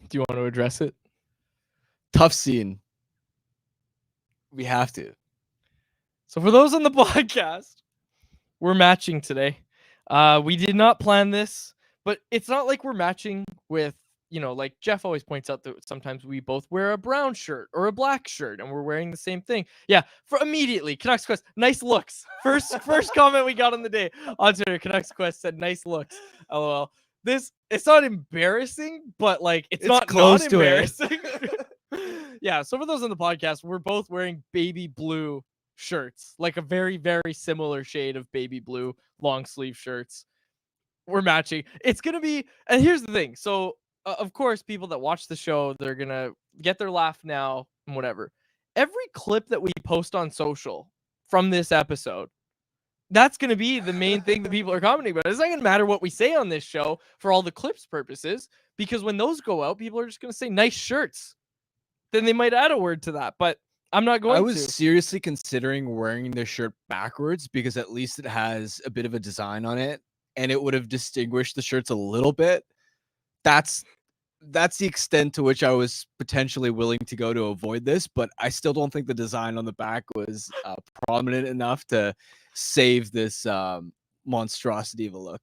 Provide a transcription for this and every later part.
Do you want to address it? Tough scene. We have to. So for those on the podcast, we're matching today. We did not plan this, but it's not like we're matching with, like Jeff always points out that sometimes we both wear a brown shirt or a black shirt and we're wearing the same thing. Yeah, for immediately, Canucks Quest, nice looks. First comment we got on the day on Twitter, Canucks Quest said nice looks. LOL. It's not embarrassing, but like it's not close to embarrassing. Yeah, so for those on the podcast, we're both wearing baby blue shirts, like a very, very similar shade of baby blue long sleeve shirts. We're matching. It's going to be, and here's the thing. So, of course, people that watch the show, they're going to get their laugh now and whatever. Every clip that we post on social from this episode, that's going to be the main thing that people are commenting about. It's not going to matter what we say on this show for all the clips purposes, because when those go out, people are just going to say nice shirts. Then they might add a word to that, but I'm not going to. I was seriously considering wearing this shirt backwards because at least it has a bit of a design on it and it would have distinguished the shirts a little bit. That's the extent to which I was potentially willing to go to avoid this, but I still don't think the design on the back was prominent enough to save this monstrosity of a look.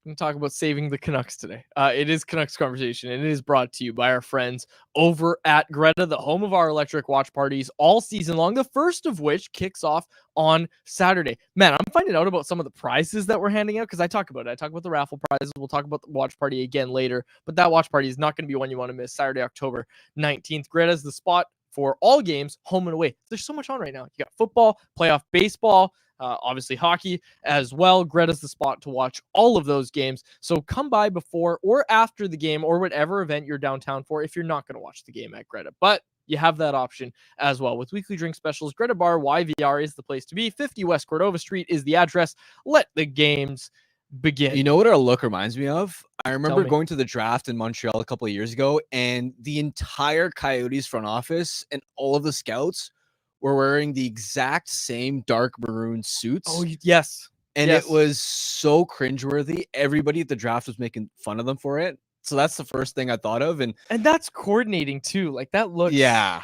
I'm going to talk about saving the Canucks today. It is Canucks Conversation, and it is brought to you by our friends over at Greta, the home of our electric watch parties all season long, the first of which kicks off on Saturday. Man, I'm finding out about some of the prizes that we're handing out because I talk about it. I talk about the raffle prizes. We'll talk about the watch party again later, but that watch party is not going to be one you want to miss. Saturday, October 19th. Greta's the spot for all games, home and away. There's so much on right now. You got football, playoff baseball, obviously hockey as well. Greta's the spot to watch all of those games. So come by before or after the game or whatever event you're downtown for if you're not going to watch the game at Greta. But you have that option as well. With weekly drink specials, Greta Bar YVR is the place to be. 50 West Cordova Street is the address. Let the games begin. You know what our look reminds me of? I remember going to the draft in Montreal a couple of years ago, and the entire Coyotes front office and all of the scouts were wearing the exact same dark maroon suits. Oh, yes. And it was so cringeworthy. Everybody at the draft was making fun of them for it. So that's the first thing I thought of. And that's coordinating too. Like that looks. Yeah.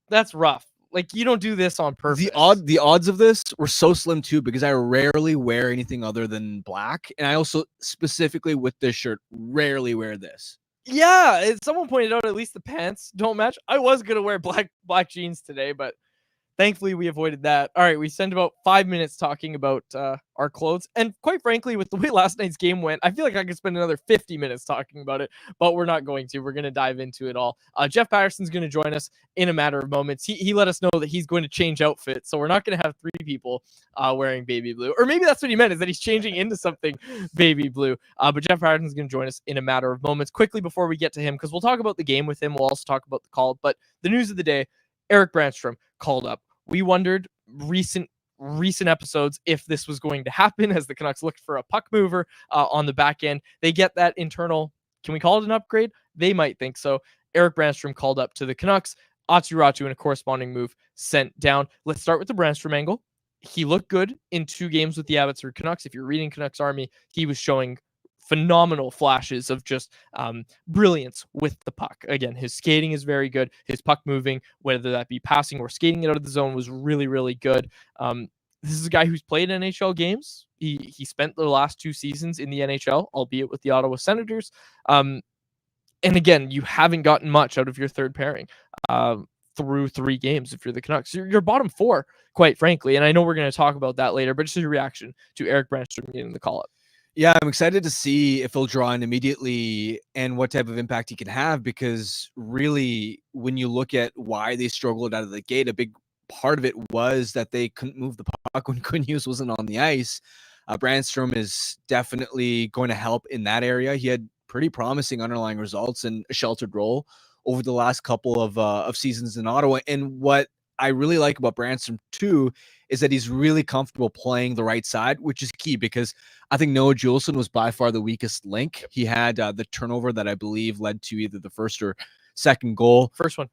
That's rough. Like you don't do this on purpose. The odds of this were so slim too, because I rarely wear anything other than black. And I also specifically with this shirt, rarely wear this. Yeah. Someone pointed out at least the pants don't match. I was going to wear black jeans today, but thankfully, we avoided that. All right, we spent about 5 minutes talking about our clothes. And quite frankly, with the way last night's game went, I feel like I could spend another 50 minutes talking about it, but we're not going to. We're going to dive into it all. Jeff Patterson's going to join us in a matter of moments. He let us know that he's going to change outfits, so we're not going to have three people wearing baby blue. Or maybe that's what he meant, is that he's changing into something baby blue. But Jeff Patterson's going to join us in a matter of moments. Quickly before we get to him, because we'll talk about the game with him. We'll also talk about the call. But the news of the day, Erik Brannstrom called up. We wondered recent episodes if this was going to happen as the Canucks looked for a puck mover on the back end. They get that internal, can we call it an upgrade? They might think so. Erik Brannstrom called up to the Canucks. Aatu Räty in a corresponding move sent down. Let's start with the Brannstrom angle. He looked good in 2 games with the Abbotsford Canucks. If you're reading Canucks Army, he was showing phenomenal flashes of just brilliance with the puck. Again, his skating is very good. His puck moving, whether that be passing or skating it out of the zone, was really, really good. This is a guy who's played NHL games. He spent the last 2 seasons in the NHL, albeit with the Ottawa Senators. And again, you haven't gotten much out of your third pairing through 3 games if you're the Canucks. You're bottom 4, quite frankly. And I know we're going to talk about that later, but just your reaction to Erik Brannstrom getting the call-up. Yeah, I'm excited to see if he'll draw in immediately and what type of impact he can have, because really, when you look at why they struggled out of the gate, a big part of it was that they couldn't move the puck when Quinn wasn't on the ice. Brannstrom is definitely going to help in that area. He had pretty promising underlying results in a sheltered role over the last couple of seasons in Ottawa. And what I really like about Brannstrom too is that he's really comfortable playing the right side, which is key, because I think Noah Juleson was by far the weakest link. He had the turnover that I believe led to either the first or second goal. First one.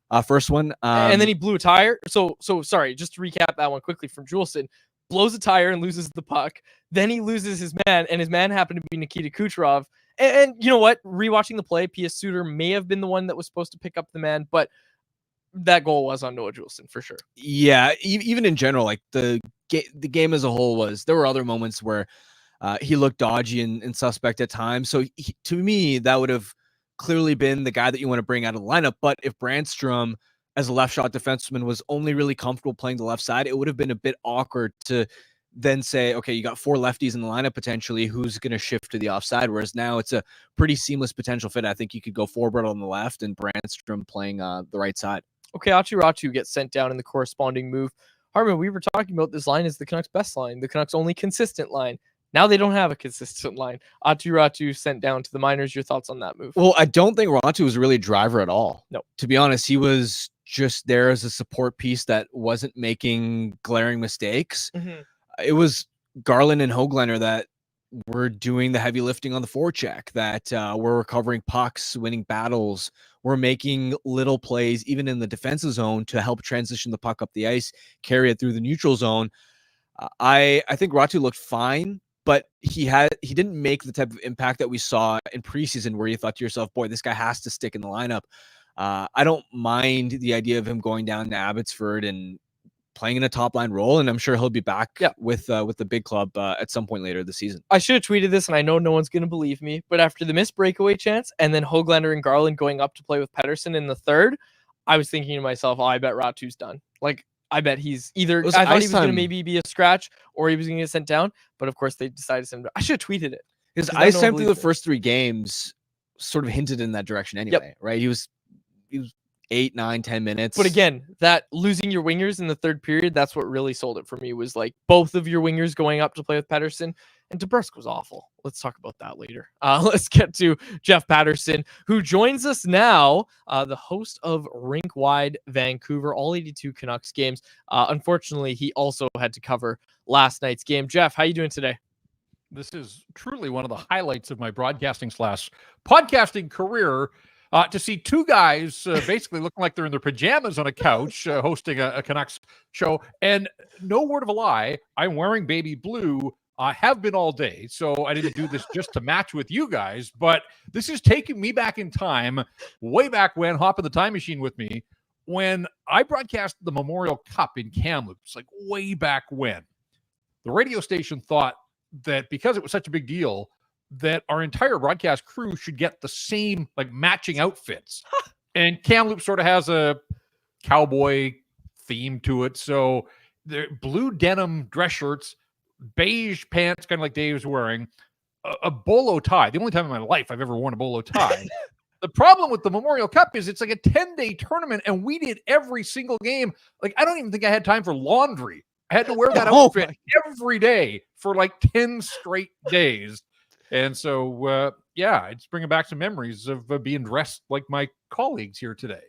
And then he blew a tire. So sorry, just to recap that one quickly from Juleson. Blows a tire and loses the puck. Then he loses his man, and his man happened to be Nikita Kucherov. And you know what? Rewatching the play, P.S. Suter may have been the one that was supposed to pick up the man, but that goal was on Noah Juleson for sure. Yeah, even in general, like the game as a whole there were other moments where he looked dodgy and suspect at times. So to me, that would have clearly been the guy that you want to bring out of the lineup. But if Brandstrom, as a left shot defenseman, was only really comfortable playing the left side, it would have been a bit awkward to then say, okay, you got 4 lefties in the lineup potentially, who's going to shift to the offside? Whereas now it's a pretty seamless potential fit. I think you could go Forward on the left and Brandstrom playing the right side. Okay, Achiratu gets sent down in the corresponding move. Harman, we were talking about this line as the Canucks' best line, the Canucks' only consistent line. Now they don't have a consistent line. Achiratu sent down to the minors. Your thoughts on that move? Well, I don't think Ratu was really a driver at all. No. To be honest, he was just there as a support piece that wasn't making glaring mistakes. Mm-hmm. It was Garland and Höglander that were doing the heavy lifting on the forecheck, that were recovering pucks, winning battles, were making little plays, even in the defensive zone, to help transition the puck up the ice, carry it through the neutral zone. I think Ratu looked fine, but he didn't make the type of impact that we saw in preseason where you thought to yourself, boy, this guy has to stick in the lineup. I don't mind the idea of him going down to Abbotsford and playing in a top line role, and I'm sure he'll be back with the big club at some point later this season. I should have tweeted this, and I know no one's going to believe me, but after the missed breakaway chance and then Höglander and Garland going up to play with Paterson in the third, I was thinking to myself, oh, I bet Ratu's done. Like, I bet he's either, I thought he was going to maybe be a scratch or he was going to get sent down, but of course they decided to send him down. I should have tweeted it. His ice time through the first 3 games sort of hinted in that direction anyway, right? He was 8, 9, 10 minutes. But again, that losing your wingers in the third period, that's what really sold it for me, was like both of your wingers going up to play with Patterson, and DeBrusk was awful. Let's talk about that later. Let's get to Jeff Patterson, who joins us now, the host of Rink Wide Vancouver, all 82 Canucks games. Unfortunately, he also had to cover last night's game. Jeff, how you doing today? This is truly one of the highlights of my broadcasting/podcasting career. To see 2 guys basically looking like they're in their pajamas on a couch hosting a Canucks show. And no word of a lie, I'm wearing baby blue. I have been all day, so I didn't do this just to match with you guys. But this is taking me back in time, way back when, hop in the time machine with me, when I broadcast the Memorial Cup in Kamloops, like way back when. The radio station thought that because it was such a big deal, that our entire broadcast crew should get the same, like, matching outfits. And Kamloops sort of has a cowboy theme to it. So the blue denim dress shirts, beige pants, kind of like Dave's wearing, a bolo tie. The only time in my life I've ever worn a bolo tie. The problem with the Memorial Cup is it's like a 10-day tournament, and we did every single game. Like, I don't even think I had time for laundry. I had to wear that outfit every day for like 10 straight days. And so, it's bringing back some memories of being dressed like my colleagues here today.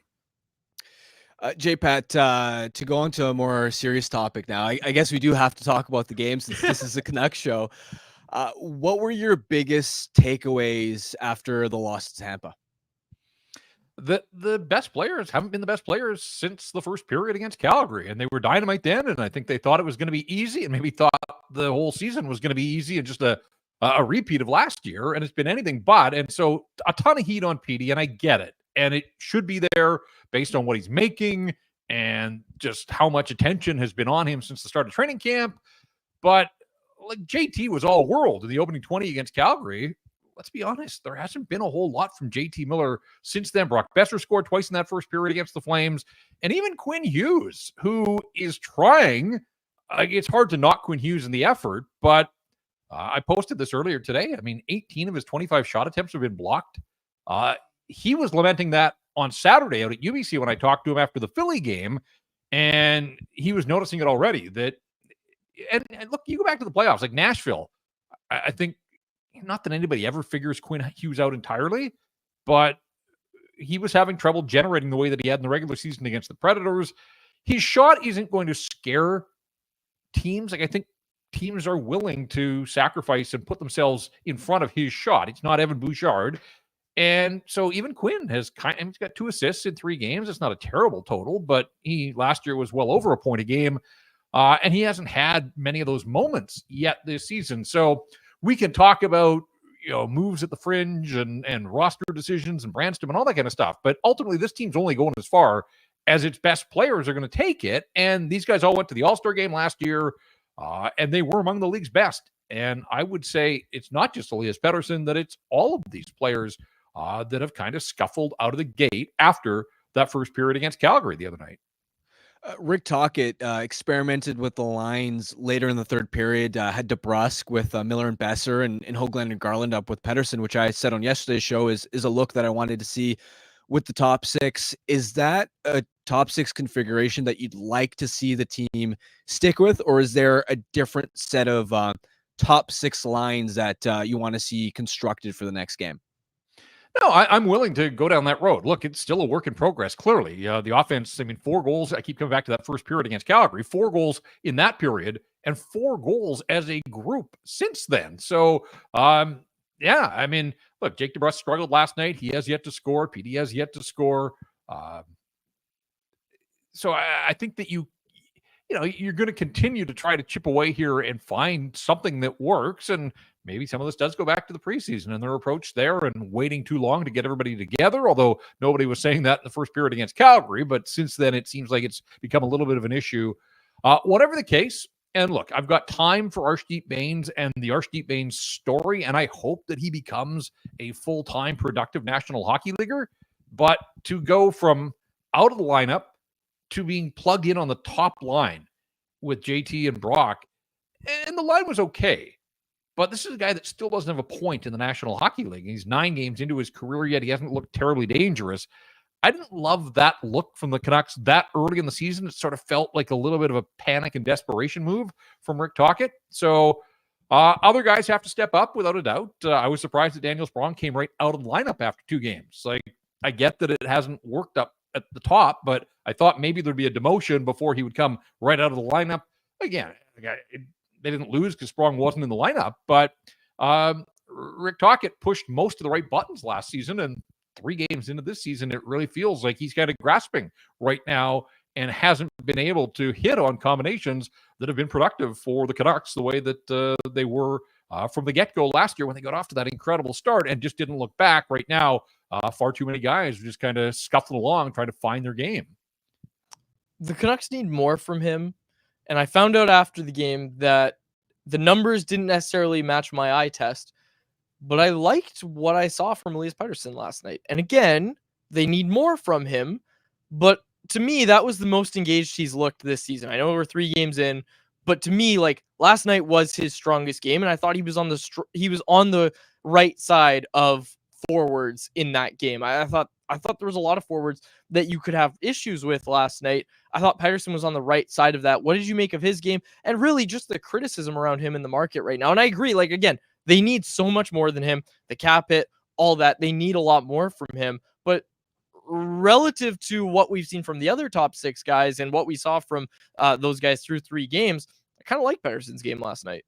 J-Pat, to go on to a more serious topic now, I guess we do have to talk about the game since this is a Canucks show. What were your biggest takeaways after the loss to Tampa? The best players haven't been the best players since the first period against Calgary, and they were dynamite then, and I think they thought it was going to be easy, and maybe thought the whole season was going to be easy and just a repeat of last year, and it's been anything but. And so a ton of heat on Petey, and I get it. And it should be there based on what he's making and just how much attention has been on him since the start of training camp. But like, JT was all world in the opening 20 against Calgary. Let's be honest, there hasn't been a whole lot from JT Miller since then. Brock Besser scored twice in that first period against the Flames. And even Quinn Hughes, who is trying. It's hard to knock Quinn Hughes in the effort, but I posted this earlier today. I mean, 18 of his 25 shot attempts have been blocked. He was lamenting that on Saturday out at UBC when I talked to him after the Philly game, and he was noticing it already. And look, you go back to the playoffs, like Nashville. I think, not that anybody ever figures Quinn Hughes out entirely, but he was having trouble generating the way that he had in the regular season against the Predators. His shot isn't going to scare teams. Like, I think teams are willing to sacrifice and put themselves in front of his shot. It's not Evan Bouchard. And so even Quinn he's got 2 assists in 3 games. It's not a terrible total, but he last year was well over a point a game. And he hasn't had many of those moments yet this season. So we can talk about, moves at the fringe and roster decisions and Branston and all that kind of stuff. But ultimately, this team's only going as far as its best players are going to take it. And these guys all went to the All-Star game last year, and they were among the league's best. And I would say it's not just Elias Patterson, that it's all of these players that have kind of scuffled out of the gate after that first period against Calgary the other night. Rick Tocchet experimented with the lines later in the third period, had DeBrusque with Miller and Besser and Hoagland and Garland up with Paterson, which I said on yesterday's show is a look that I wanted to see with the top six. Is that a top six configuration that you'd like to see the team stick with, or is there a different set of top six lines that you want to see constructed for the next game? No, I'm willing to go down that road. Look, it's still a work in progress, clearly. The offense, 4 goals. I keep coming back to that first period against Calgary. 4 goals in that period and 4 goals as a group since then. So, look, Jake DeBrusque struggled last night. He has yet to score. PD has yet to score. So I think that you're going to continue to try to chip away here and find something that works. And maybe some of this does go back to the preseason and their approach there and waiting too long to get everybody together, although nobody was saying that in the first period against Calgary. But since then, it seems like it's become a little bit of an issue. Whatever the case, and look, I've got time for Arshdeep Bains and the Arshdeep Bains story, and I hope that he becomes a full-time productive National Hockey Leaguer. But to go from out of the lineup to being plugged in on the top line with JT and Brock, and the line was okay. But this is a guy that still doesn't have a point in the National Hockey League. He's 9 games into his career yet. He hasn't looked terribly dangerous. I didn't love that look from the Canucks that early in the season. It sort of felt like a little bit of a panic and desperation move from Rick Tocchet. So other guys have to step up without a doubt. I was surprised that Daniel Sprong came right out of the lineup after 2 games. Like, I get that it hasn't worked up at the top, but I thought maybe there'd be a demotion before he would come right out of the lineup. Again, they didn't lose because Sprong wasn't in the lineup, but Rick Tocchet pushed most of the right buttons last season, and 3 games into this season, it really feels like he's kind of grasping right now and hasn't been able to hit on combinations that have been productive for the Canucks the way that they were from the get-go last year when they got off to that incredible start and just didn't look back. Right now, far too many guys are just kind of scuffling along trying to find their game. The Canucks need more from him. And I found out after the game that the numbers didn't necessarily match my eye test, but I liked what I saw from Elias Patterson last night. And again, they need more from him, but to me, that was the most engaged he's looked this season. I know we're 3 games in, but to me, like, last night was his strongest game, and I thought he was on the right side of forwards in that game. I thought there was a lot of forwards that you could have issues with last night. I thought Patterson was on the right side of that. What did you make of his game? And really just the criticism around him in the market right now. And I agree, like, again, they need so much more than him. The cap hit, all that. They need a lot more from him. But relative to what we've seen from the other top 6 guys and what we saw from those guys through 3 games, I kind of like Patterson's game last night.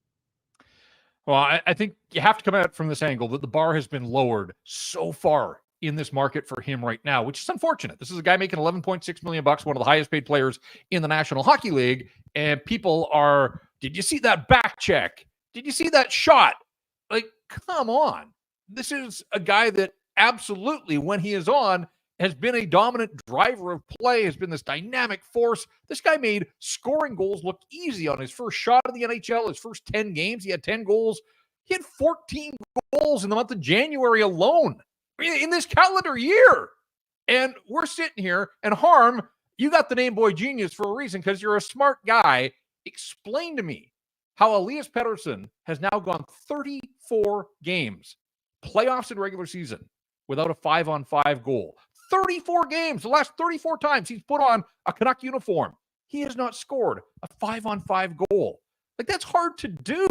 Well, I think you have to come at it from this angle that the bar has been lowered so far in this market for him right now, which is unfortunate. This is a guy making $11.6 million, one of the highest paid players in the National Hockey League. And people are, did you see that back check? Did you see that shot? Like, come on. This is a guy that absolutely, when he is on, has been a dominant driver of play, has been this dynamic force. This guy made scoring goals look easy on his first shot of the NHL, his first 10 games. He had 10 goals. He had 14 goals in the month of January alone in this calendar year. And we're sitting here, and Harm, you got the name Boy Genius for a reason because you're a smart guy. Explain to me how Elias Patterson has now gone 34 games, playoffs and regular season, without a 5-on-5 goal. 34 games, the last 34 times he's put on a Canuck uniform. He has not scored a 5-on-5 goal. Like, that's hard to do.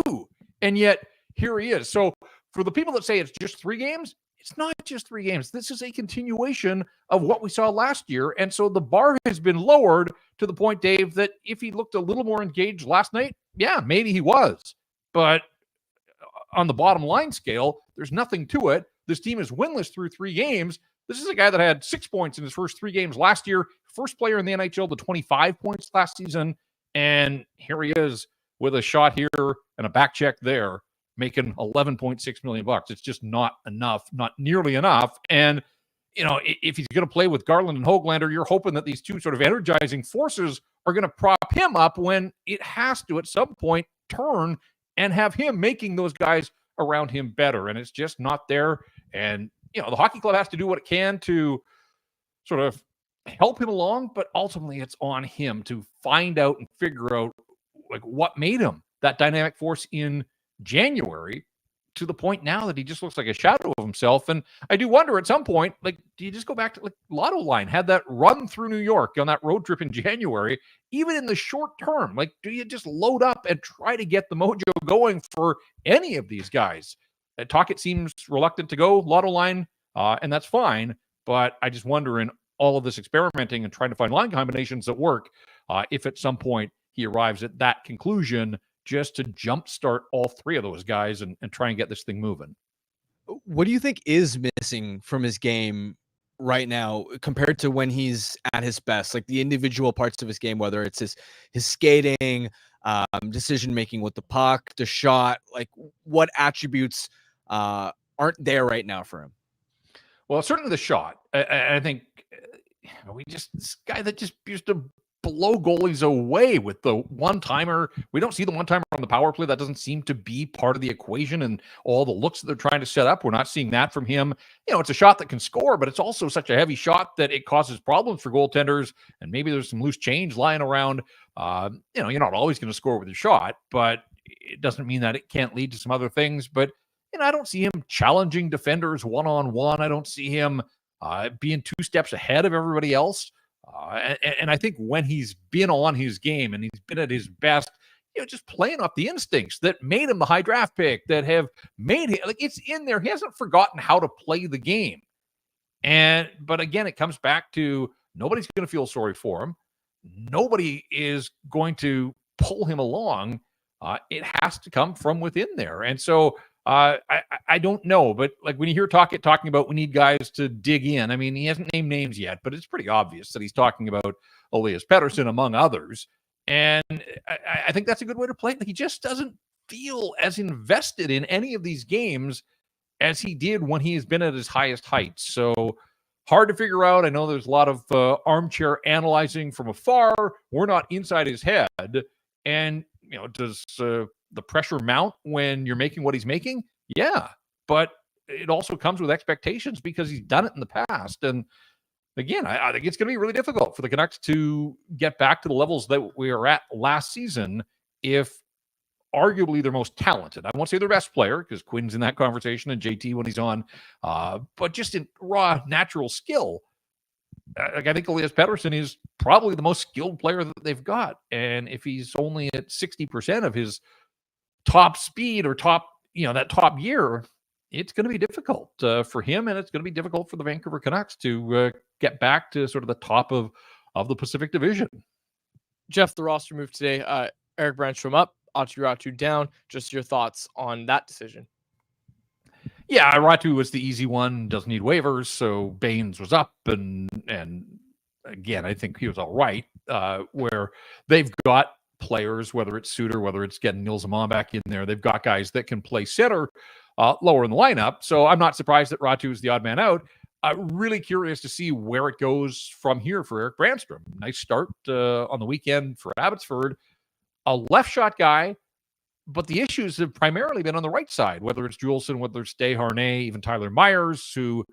And yet, here he is. So, for the people that say it's just 3 games, it's not just 3 games. This is a continuation of what we saw last year. And so the bar has been lowered to the point, Dave, that if he looked a little more engaged last night, yeah, maybe he was. But on the bottom line scale, there's nothing to it. This team is winless through 3 games. This is a guy that had 6 points in his first 3 games last year. First player in the NHL to 25 points last season. And here he is with a shot here and a back check there. making $11.6 million. It's just not enough, not nearly enough. And, if he's going to play with Garland and Höglander, you're hoping that these two sort of energizing forces are going to prop him up when it has to at some point turn and have him making those guys around him better. And it's just not there. And, the hockey club has to do what it can to sort of help him along, but ultimately it's on him to find out and figure out like what made him that dynamic force in January to the point now that he just looks like a shadow of himself. And I do wonder at some point, like, do you just go back to like Lotto Line had that run through New York on that road trip in January, even in the short term? Like, do you just load up and try to get the mojo going for any of these guys? Tocchet seems reluctant to go Lotto Line, and that's fine. But I just wonder in all of this experimenting and trying to find line combinations that work, if at some point he arrives at that conclusion, just to jumpstart all three of those guys and try and get this thing moving. What do you think is missing from his game right now compared to when he's at his best? Like the individual parts of his game, whether it's his skating, decision making with the puck, the shot, like what attributes aren't there right now for him? Well, certainly the shot. I think this guy that just used to blow goalies away with the one-timer. We don't see the one-timer on the power play. That doesn't seem to be part of the equation and all the looks that they're trying to set up. We're not seeing that from him. It's a shot that can score, but it's also such a heavy shot that it causes problems for goaltenders, and maybe there's some loose change lying around. You're not always going to score with your shot, but it doesn't mean that it can't lead to some other things. But, I don't see him challenging defenders one-on-one. I don't see him being two steps ahead of everybody else. And I think when he's been on his game and he's been at his best, just playing off the instincts that made him the high draft pick, that have made him, like, it's in there. He hasn't forgotten how to play the game. But again, it comes back to nobody's going to feel sorry for him. Nobody is going to pull him along. It has to come from within there. And so I don't know, but like when you hear Tocchet talking about we need guys to dig in, I mean, he hasn't named names yet, but it's pretty obvious that he's talking about Elias Patterson among others. And I think that's a good way to play it. He just doesn't feel as invested in any of these games as he did when he has been at his highest heights. So hard to figure out. I know there's a lot of armchair analyzing from afar. We're not inside his head. And, does the pressure mount when you're making what he's making? Yeah. But it also comes with expectations because he's done it in the past. And again, I think it's going to be really difficult for the Canucks to get back to the levels that we were at last season if arguably their most talented. I won't say their best player because Quinn's in that conversation and JT when he's on, but just in raw natural skill. I think Elias Patterson is probably the most skilled player that they've got. And if he's only at 60% of his top speed or that top year, it's going to be difficult for him, and it's going to be difficult for the Vancouver Canucks to get back to sort of the top of the Pacific Division. Jeff, the roster move today, Erik Brannstrom up, Aatu Räty down. Just your thoughts on that decision. Yeah, Räty was the easy one, doesn't need waivers, so Baines was up, and again, I think he was all right, where they've got players, whether it's Suter, whether it's getting Nils Amon back in there, they've got guys that can play center lower in the lineup, so I'm not surprised that Räty is the odd man out. Really curious to see where it goes from here for Erik Brannstrom. Nice start on the weekend for Abbotsford. A left shot guy, but the issues have primarily been on the right side, whether it's Juleson, whether it's Desharnais, even Tyler Myers, who,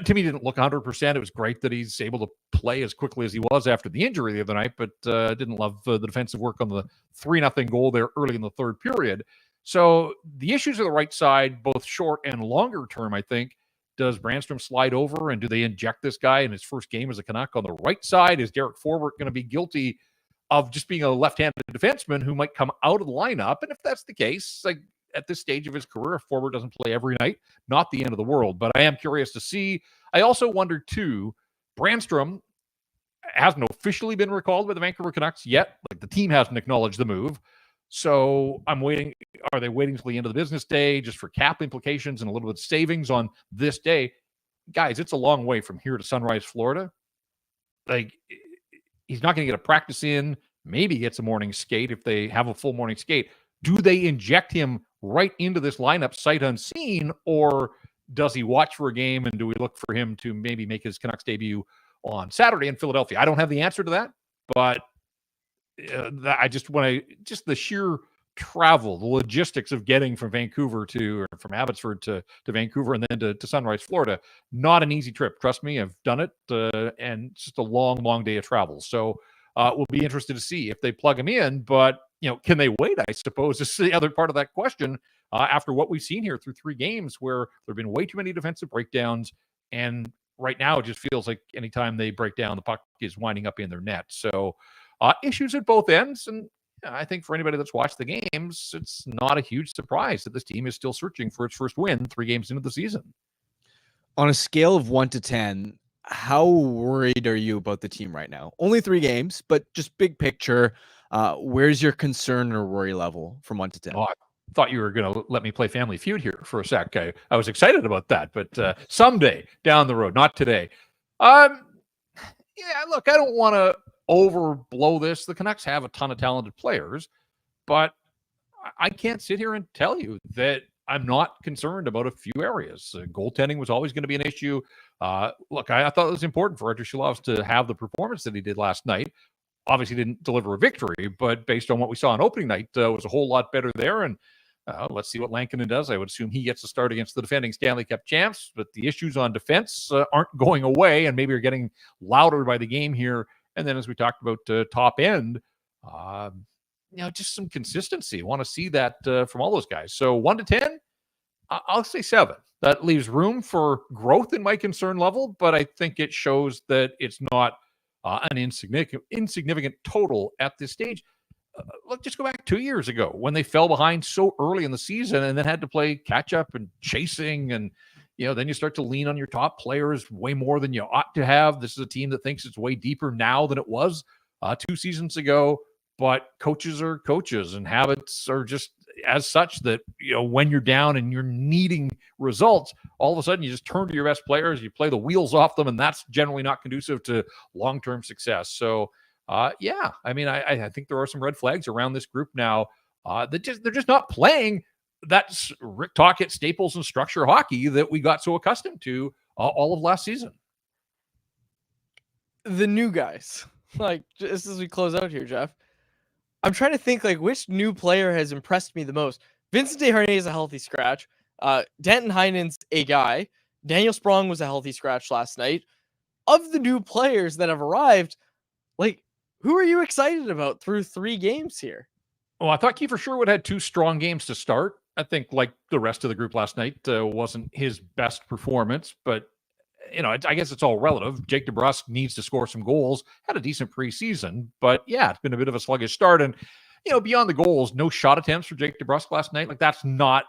to me didn't look 100%. It was great that he's able to play as quickly as he was after the injury the other night, but didn't love the defensive work on the 3-0 goal there early in the third period. So the issues are the right side, both short and longer term, I think. Does Brannstrom slide over, and do they inject this guy in his first game as a Canuck on the right side? Is Derek Forbort going to be guilty of just being a left-handed defenseman who might come out of the lineup? And if that's the case, like at this stage of his career, if Forbort doesn't play every night, not the end of the world. But I am curious to see. I also wonder, too, Brannstrom hasn't officially been recalled by the Vancouver Canucks yet. Like, the team hasn't acknowledged the move. So I'm waiting. Are they waiting till the end of the business day just for cap implications and a little bit of savings on this day? Guys, it's a long way from here to Sunrise, Florida. Like, he's not going to get a practice in. Maybe he gets a morning skate if they have a full morning skate. do they inject him right into this lineup sight unseen, or does he watch for a game, and do we look for him to maybe make his Canucks debut on Saturday in Philadelphia? I don't have the answer to that, but I just the sheer travel, the logistics of getting from Vancouver or from Abbotsford to Vancouver and then to Sunrise, Florida, not an easy trip. Trust me, I've done it, and it's just a long, long day of travel. So we'll be interested to see if they plug him in, but can they wait? I suppose is the other part of that question. After what we've seen here through 3 games where there have been way too many defensive breakdowns, and right now it just feels like anytime they break down, the puck is winding up in their net. So issues at both ends, and I think for anybody that's watched the games, it's not a huge surprise that this team is still searching for its first win 3 games into the season. On a scale of 1 to 10, how worried are you about the team right now? Only 3 games, but just big picture, where's your concern or worry level from 1 to 10? Oh, I thought you were going to let me play Family Feud here for a sec. I was excited about that, but someday down the road, not today. Yeah, look, I don't want to overblow this. The Canucks have a ton of talented players, but I can't sit here and tell you that I'm not concerned about a few areas. Goaltending was always going to be an issue. Look, I thought it was important for Artur Silovs to have the performance that he did last night. Obviously didn't deliver a victory, but based on what we saw on opening night, was a whole lot better there. And let's see what Lankinen does. I would assume he gets to start against the defending Stanley Cup champs, but the issues on defense aren't going away, and maybe are getting louder by the game here. And then, as we talked about top end, just some consistency. I want to see that from all those guys. So 1 to 10, I'll say 7. That leaves room for growth in my concern level, but I think it shows that it's not an insignificant total at this stage. Look, just go back 2 years ago when they fell behind so early in the season and then had to play catch up and chasing, and then you start to lean on your top players way more than you ought to have. This is a team that thinks it's way deeper now than it was 2 seasons ago, but coaches are coaches, and habits are just as such that, when you're down and you're needing results, all of a sudden you just turn to your best players, you play the wheels off them, and that's generally not conducive to long-term success. So, yeah, I mean, I think there are some red flags around this group now they're just not playing that Rick Tocchet, Staples, and structure hockey that we got so accustomed to all of last season. The new guys, just as we close out here, Jeff, I'm trying to think which new player has impressed me the most. Vincent Desharnais is a healthy scratch. Danton Heinen's a guy. Daniel Sprong was a healthy scratch last night. Of the new players that have arrived, who are you excited about through 3 games here? Well, I thought Kiefer Sherwood had 2 strong games to start. I think, like the rest of the group last night, wasn't his best performance, but I guess it's all relative. Jake DeBrusk needs to score some goals. Had a decent preseason, but yeah, it's been a bit of a sluggish start. And beyond the goals, no shot attempts for Jake DeBrusk last night. That's not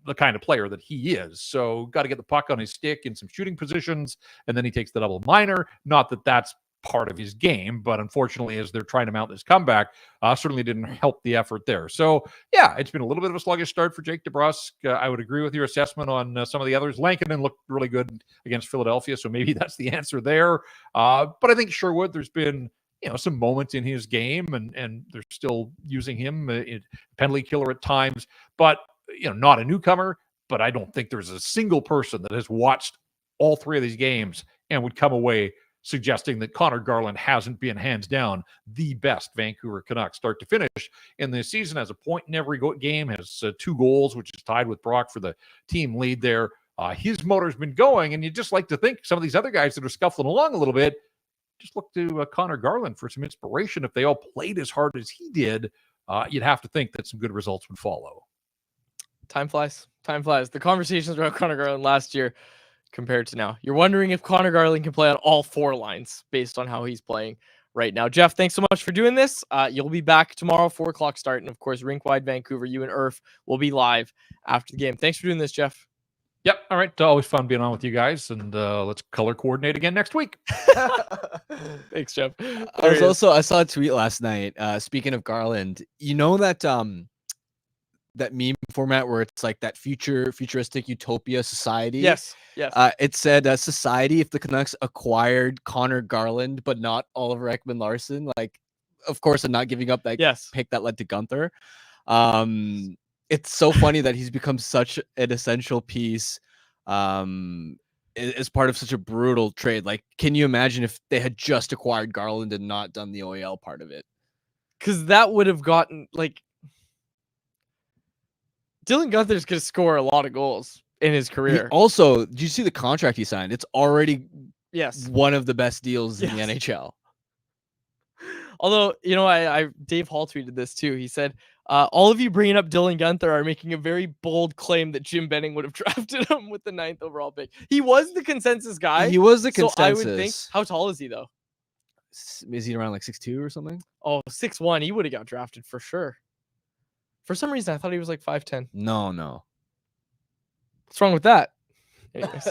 the kind of player that he is. So got to get the puck on his stick in some shooting positions, and then he takes the double minor. Not that that's part of his game, but unfortunately, as they're trying to mount this comeback, certainly didn't help the effort there. So yeah, it's been a little bit of a sluggish start for Jake DeBrusk. I would agree with your assessment on some of the others. Lankinen looked really good against Philadelphia, so maybe that's the answer there. But I think Sherwood, there's been some moments in his game, and they're still using him penalty killer at times, but not a newcomer. But I don't think there's a single person that has watched all 3 of these games and would come away suggesting that Connor Garland hasn't been hands down the best Vancouver Canucks start to finish in this season. Has a point in every game, has 2 goals, which is tied with Brock for the team lead there. His motor's been going, and you just like to think some of these other guys that are scuffling along a little bit, just look to Connor Garland for some inspiration. If they all played as hard as he did, you'd have to think that some good results would follow. Time flies. Time flies. The conversations about Connor Garland last year compared to now. You're wondering if Connor Garland can play on all 4 lines based on how he's playing right now. Jeff, thanks so much for doing this. You'll be back tomorrow, 4 o'clock start. And of course, Rink-Wide Vancouver, you and Irf will be live after the game. Thanks for doing this, Jeff. Yep. All right. Always fun being on with you guys. And let's color coordinate again next week. Thanks, Jeff. I saw a tweet last night. Speaking of Garland, that meme format where it's like that futuristic utopia society. Yes. It said society if the Canucks acquired Connor Garland, but not Oliver Ekman-Larsson. Of course, I'm not giving up that pick that led to Gunther. It's so funny that he's become such an essential piece as part of such a brutal trade. Like, can you imagine if they had just acquired Garland and not done the OEL part of it? Because that would have gotten, like, Dylan Guenther's going to score a lot of goals in his career. Also, did you see the contract he signed? It's already one of the best deals in the NHL. Although, I Dave Hall tweeted this too. He said, all of you bringing up Dylan Guenther are making a very bold claim that Jim Benning would have drafted him with the 9th overall pick. He was the consensus guy. He was the consensus. So I would think, how tall is he though? Is he around like 6'2" or something? Oh, 6'1". He would have got drafted for sure. For some reason, I thought he was like 5'10". No. What's wrong with that? Anyways.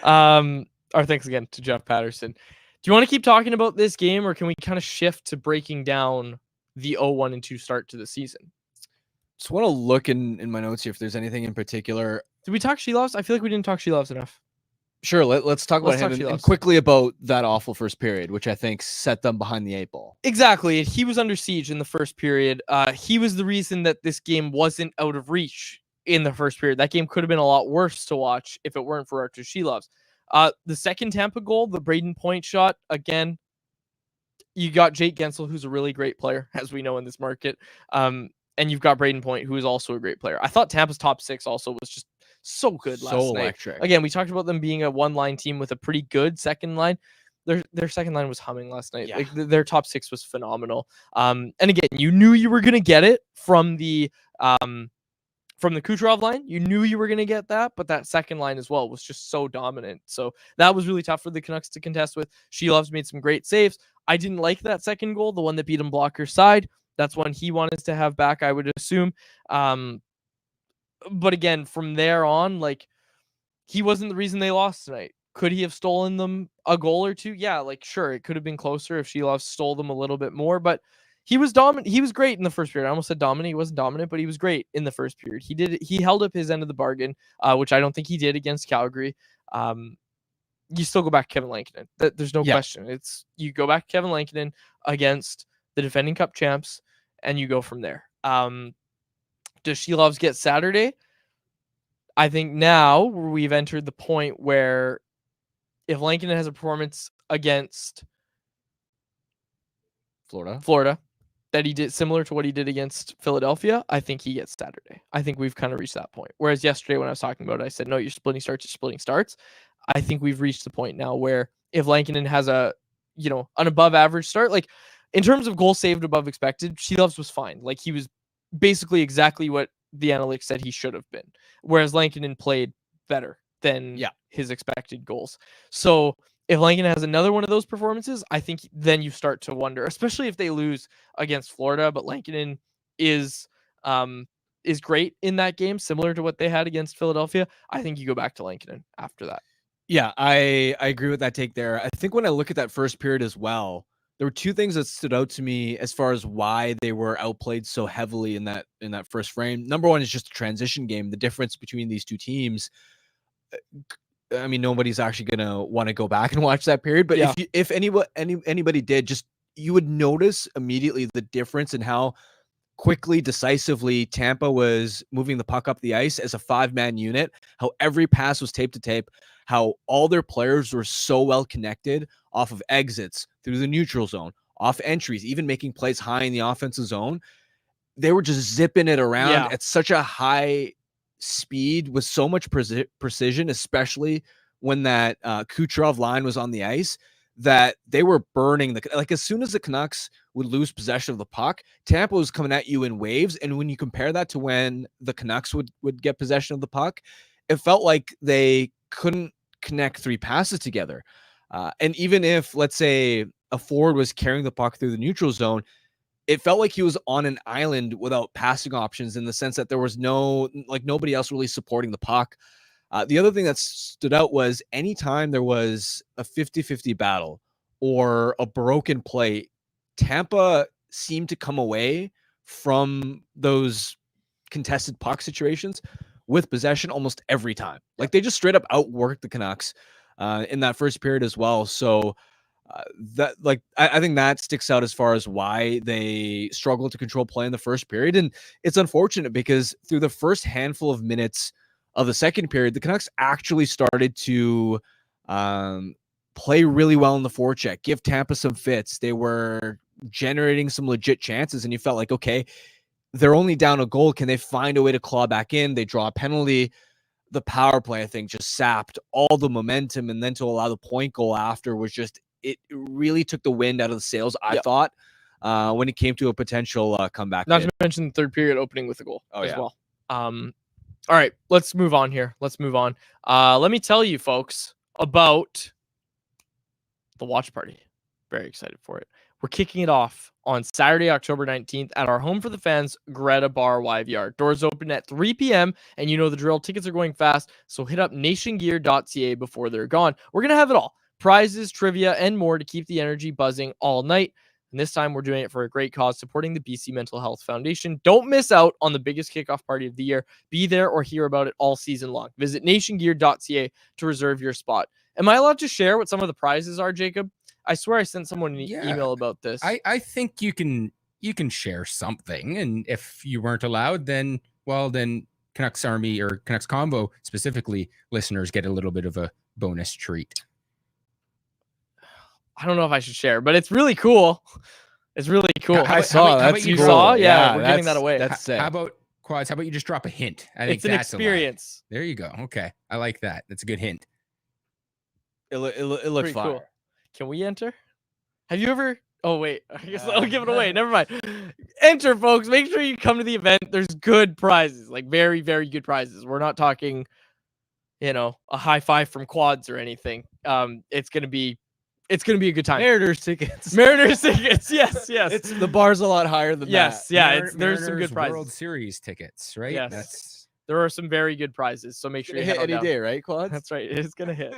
Our thanks again to Jeff Patterson. Do you want to keep talking about this game, or can we kind of shift to breaking down the 0-1-2 start to the season? Just want to look in my notes here if there's anything in particular. Did we talk Shelovs? I feel like we didn't talk Shelovs enough. Sure, let's talk about him and quickly about that awful first period, which I think set them behind the 8 ball. Exactly. He was under siege in the first period. He was the reason that this game wasn't out of reach in the first period. That game could have been a lot worse to watch if it weren't for Artur Shelovs. The second Tampa goal, the Braden Point shot, again, you got Jake Gensel, who's a really great player, as we know in this market. And you've got Braden Point, who is also a great player. I thought Tampa's top 6 also was just so good last night. Electric. Again, we talked about them being a one-line team with a pretty good second line. Their second line was humming last night. Yeah. Like their top 6 was phenomenal. And again, you knew you were going to get it from the Kucherov line. You knew you were going to get that, but that second line as well was just so dominant. So that was really tough for the Canucks to contest with. Shelovs made some great saves. I didn't like that second goal, the one that beat him blocker's side. That's one he wanted to have back, I would assume. But again, from there on, like, he wasn't the reason they lost tonight. Could he have stolen them a goal or two? Yeah, like, sure, it could have been closer if Shelovs stole them a little bit more, but he was dominant. He was great in the first period. I almost said dominant. He wasn't dominant, but he was great in the first period. He held up his end of the bargain, which I don't think he did against Calgary. You still go back to Kevin Lankinen. There's no question. It's you go back to Kevin Lankinen against the defending Cup champs, and you go from there. Does Shelovs get Saturday? I think now we've entered the point where if Lankinen has a performance against Florida that he did similar to what he did against Philadelphia, I think he gets Saturday. I think we've kind of reached that point. Whereas yesterday when I was talking about it, I said, no, you're splitting starts. I think we've reached the point now where if Lankinen has an above average start, like in terms of goals saved above expected, Shelovs was fine. Like he was basically exactly what the analytics said he should have been. Whereas Lankinen played better than his expected goals. So if Lankinen has another one of those performances, I think then you start to wonder, especially if they lose against Florida. But Lankinen is great in that game, similar to what they had against Philadelphia. I think you go back to Lankinen after that. Yeah, I agree with that take there. I think when I look at that first period as well, there were two things that stood out to me as far as why they were outplayed so heavily in that first frame. Number one is just a transition game. The difference between these two teams. I mean, nobody's actually gonna want to go back and watch that period, but if anybody did, just you would notice immediately the difference in how quickly, decisively Tampa was moving the puck up the ice as a 5-man unit, how every pass was tape to tape, how all their players were so well connected off of exits through the neutral zone, off entries, even making plays high in the offensive zone. They were just zipping it around at such a high speed with so much precision, especially when that Kucherov line was on the ice, that they were burning as soon as the Canucks would lose possession of the puck, Tampa was coming at you in waves. And when you compare that to when the Canucks would get possession of the puck, it felt like they couldn't connect 3 passes together. And even if, let's say, a forward was carrying the puck through the neutral zone, it felt like he was on an island without passing options, in the sense that there was nobody else really supporting the puck. The other thing that stood out was anytime there was a 50-50 battle or a broken play, Tampa seemed to come away from those contested puck situations with possession almost every time. Like they just straight up outworked the Canucks in that first period as well. So I think that sticks out as far as why they struggled to control play in the first period. And it's unfortunate because through the first handful of minutes of the second period, the Canucks actually started to play really well in the forecheck, give Tampa some fits. They were generating some legit chances, and you felt like, okay, they're only down a goal. Can they find a way to claw back in? They draw a penalty. The power play, I think, just sapped all the momentum, and then to allow the point goal after was just, it really took the wind out of the sails, I thought, when it came to a potential comeback. Not to mention the third period opening with a goal as well. All right, let's move on here. Let me tell you, folks, about the watch party. Very excited for it. We're kicking it off on Saturday, October 19th at our Home for the Fans Greta Bar YVR. Doors open at 3 p.m. and you know the drill. Tickets are going fast, so hit up nationgear.ca before they're gone. We're going to have it all. Prizes, trivia, and more to keep the energy buzzing all night. And this time we're doing it for a great cause, supporting the BC Mental Health Foundation. Don't miss out on the biggest kickoff party of the year. Be there or hear about it all season long. Visit nationgear.ca to reserve your spot. Am I allowed to share what some of the prizes are, Jacob? I swear I sent someone an email about this. I think you can share something, and if you weren't allowed, then Canucks Army or Canucks Convo specifically listeners get a little bit of a bonus treat. I don't know if I should share, but it's really cool. It's really cool. I saw that. You saw? Yeah, we're giving that away. How about Quads? How about you just drop a hint? I think it's an experience. There you go. Okay, I like that. That's a good hint. It looks fun. Cool. Can we enter? Have you ever? Oh wait, I guess I'll give it away. Never mind. Enter, folks. Make sure you come to the event. There's good prizes, like very, very good prizes. We're not talking, a high five from Quads or anything. It's gonna be a good time. Mariners tickets. Yes. It's the bar's a lot higher than that. Yeah. There's some good prizes. World Series tickets, right? Yes. There are some very good prizes, so make sure you hit any down. day, right, Quads? That's right. It's gonna hit.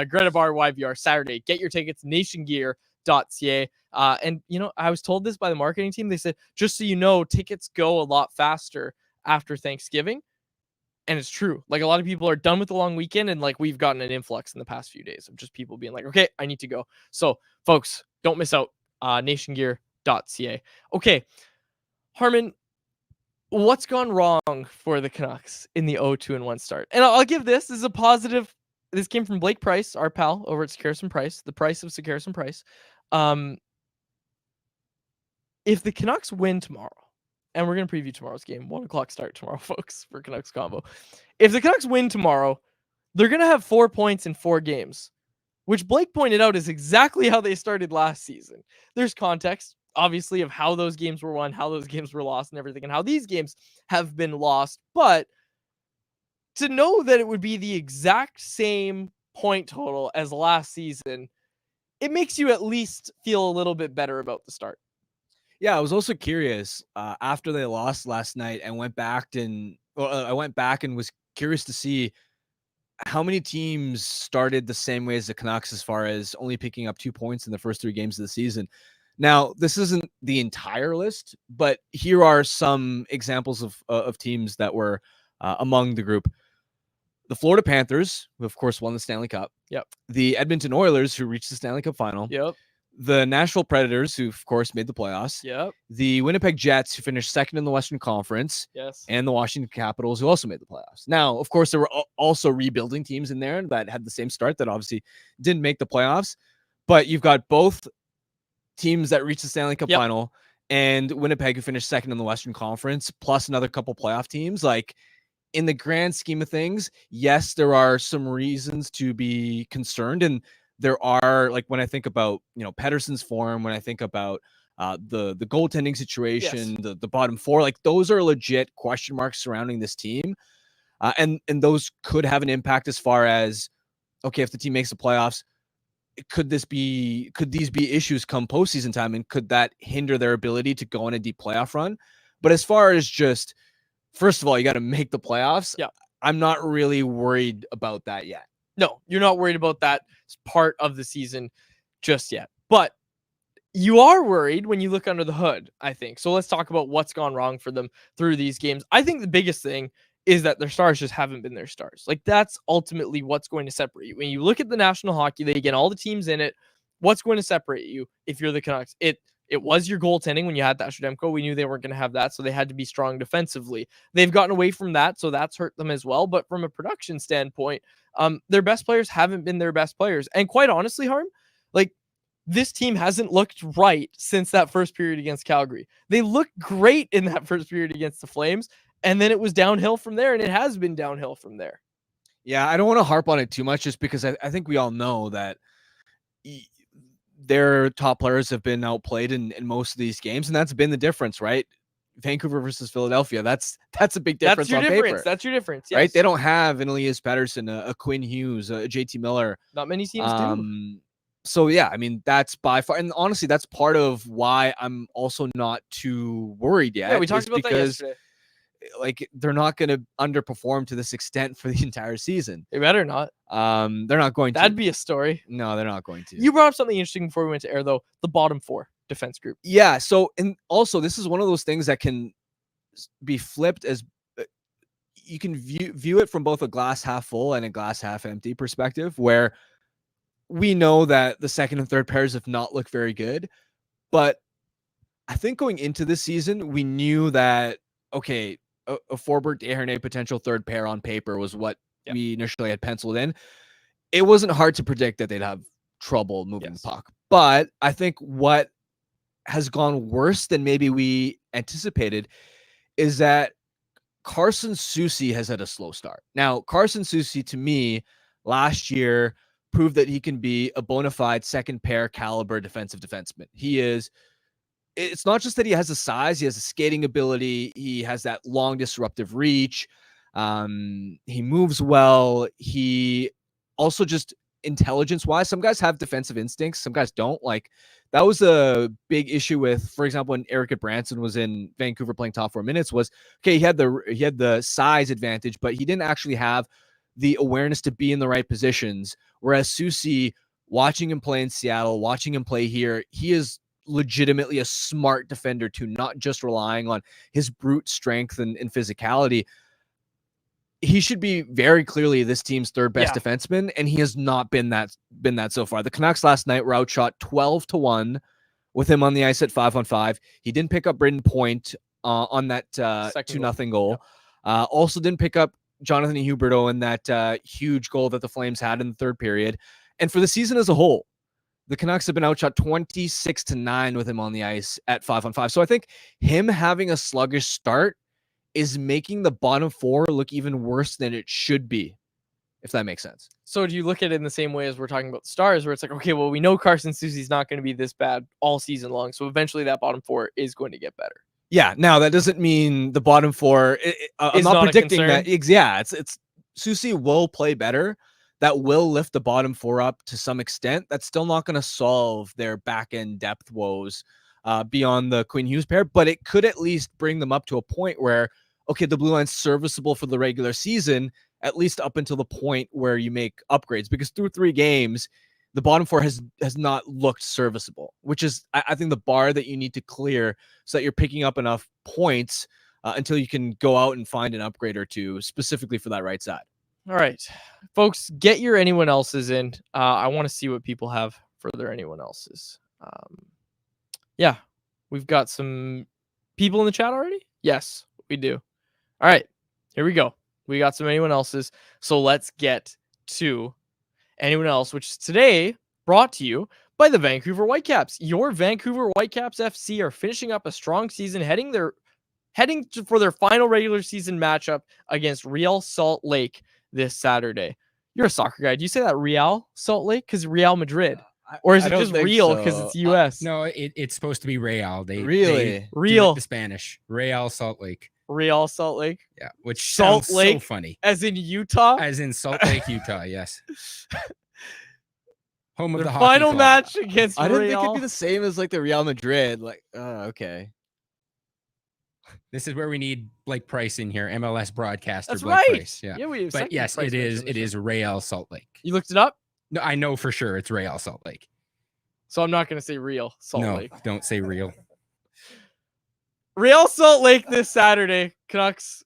Greta Bar YVR Saturday. Get your tickets, nationgear.ca. And I was told this by the marketing team. They said, just so you know, tickets go a lot faster after Thanksgiving. And it's true. Like, a lot of people are done with the long weekend, and like we've gotten an influx in the past few days of just people being like, okay, I need to go. So folks, don't miss out. Nationgear.ca. Okay, Harman, what's gone wrong for the Canucks in the 0-2-1 start? And I'll give this as a positive. This came from Blake Price, our pal over at Secarson Price, the price of Secarson Price. If the Canucks win tomorrow, and we're going to preview tomorrow's game, 1:00 start tomorrow, folks, for Canucks Combo. If the Canucks win tomorrow, they're going to have 4 points in 4 games, which Blake pointed out is exactly how they started last season. There's context, obviously, of how those games were won, how those games were lost, and everything, and how these games have been lost. But to know that it would be the exact same point total as last season, it makes you at least feel a little bit better about the start. Yeah, I was also curious after they lost last night. I went back and was curious to see how many teams started the same way as the Canucks as far as only picking up 2 points in the first 3 games of the season. Now, this isn't the entire list, but here are some examples of teams that were among the group. The Florida Panthers, who of course won the Stanley Cup. Yep. The Edmonton Oilers, who reached the Stanley Cup final. Yep. The Nashville Predators, who of course made the playoffs. Yep. The Winnipeg Jets, who finished second in the Western Conference. Yes. And the Washington Capitals, who also made the playoffs. Now, of course, there were also rebuilding teams in there that had the same start that obviously didn't make the playoffs. But you've got both teams that reached the Stanley Cup final and Winnipeg, who finished second in the Western Conference, plus another couple playoff teams. Like, in the grand scheme of things, yes, there are some reasons to be concerned. And there are, like, when I think about, Paterson's form, when I think about the goaltending situation, the bottom 4, like, those are legit question marks surrounding this team. And those could have an impact as far as, okay, if the team makes the playoffs, could these be issues come postseason time, and could that hinder their ability to go on a deep playoff run? But as far as just, first of all, you got to make the playoffs. Yeah. I'm not really worried about that yet. No, you're not worried about that part of the season just yet. But you are worried when you look under the hood, I think. So let's talk about what's gone wrong for them through these games. I think the biggest thing is that their stars just haven't been their stars. Like, that's ultimately what's going to separate you. When you look at the National Hockey League and all the teams in it, what's going to separate you if you're the Canucks? It was your goaltending when you had that Demko. We knew they weren't going to have that, so they had to be strong defensively. They've gotten away from that, so that's hurt them as well. But from a production standpoint, their best players haven't been their best players. And quite honestly, Harm, like, this team hasn't looked right since that first period against Calgary. They looked great in that first period against the Flames, and then it was downhill from there, and it has been downhill from there. Yeah, I don't want to harp on it too much just because I think we all know that their top players have been outplayed in most of these games, and that's been the difference, right? Vancouver versus Philadelphia. That's a big difference. That's your on difference. paper, That's your difference. Yes. Right? They don't have an Elias Patterson, a Quinn Hughes, a JT Miller. Not many teams do. So yeah, I mean, that's by far, and honestly, that's part of why I'm also not too worried yet. Yeah, we talked about that yesterday. Like, they're not going to underperform to this extent for the entire season. They better not. They're not going to. That'd be a story. No, they're not going to. You brought up something interesting before we went to air, though. The bottom four defense group. Yeah. So, and also, this is one of those things that can be flipped as you can view it from both a glass half full and a glass half empty perspective, where we know that the second and third pairs have not looked very good, but I think going into this season, we knew that, okay, a Forbort Desharnais potential third pair on paper was what we initially had penciled in. It wasn't hard to predict that they'd have trouble moving the puck. But I think what has gone worse than maybe we anticipated is that Carson Soucy has had a slow start. Now, Carson Soucy, to me, last year proved that he can be a bona fide second pair caliber defensive defenseman. He is. It's not just that he has the size, he has the skating ability, he has that long disruptive reach. He moves well. He also just intelligence-wise, some guys have defensive instincts, some guys don't. Like, that was a big issue with, for example, when Eric Branson was in Vancouver playing top 4 minutes, was, okay, he had the size advantage, but he didn't actually have the awareness to be in the right positions. Whereas Soucy, watching him play in Seattle, watching him play here, he is legitimately a smart defender too, not just relying on his brute strength and physicality. He should be very clearly this team's third best defenseman, and he has not been that so far. The Canucks last night were outshot 12-1 with him on the ice at 5-on-5. He didn't pick up Braden Point on that 2-0 goal. Also didn't pick up Jonathan Huberdeau in that huge goal that the Flames had in the third period. And for the season as a whole, the Canucks have been outshot 26-9 with him on the ice at 5-on-5. So I think him having a sluggish start is making the bottom four look even worse than it should be, if that makes sense. So do you look at it in the same way as we're talking about the Stars, where it's like, okay, well, we know Carson Soucy's not going to be this bad all season long, so eventually that bottom four is going to get better. Yeah, now that doesn't mean the bottom four. I'm not predicting that. Yeah, it's Soucy will play better. That will lift the bottom four up to some extent. That's still not going to solve their back end depth woes beyond the Quinn Hughes pair, but it could at least bring them up to a point where, okay, the blue line's serviceable for the regular season, at least up until the point where you make upgrades. Because through 3 games, the bottom four has not looked serviceable, which is, I think, the bar that you need to clear so that you're picking up enough points until you can go out and find an upgrade or two specifically for that right side. All right, folks, get your anyone else's in. I want to see what people have for their anyone else's. Yeah, we've got some people in the chat already. Yes, we do. All right, here we go. We got some anyone else's. So let's get to anyone else, which is today brought to you by the Vancouver Whitecaps. Your Vancouver Whitecaps FC are finishing up a strong season, heading for their final regular season matchup against Real Salt Lake this Saturday. You're a soccer guy. Do you say that Real Salt Lake because Real Madrid? Or is it just Real because it's U.S.? No, it's supposed to be Real. They Real the Spanish. Real Salt Lake. Real Salt Lake. Yeah, which Salt sounds Lake, so funny. As in Utah? As in Salt Lake, Utah, yes. Home of the hockey final club. match against I Real. didn't think it'd be the same as like the Real Madrid. Like, okay. This is where we need Blake Price in here, MLS broadcaster. That's Blake right. Price. Yeah. But yes, it is Real Salt Lake. You looked it up? No, I know for sure it's Real Salt Lake. So I'm not going to say Real Salt Lake. No, don't say Real. Real Salt Lake this Saturday. Canucks,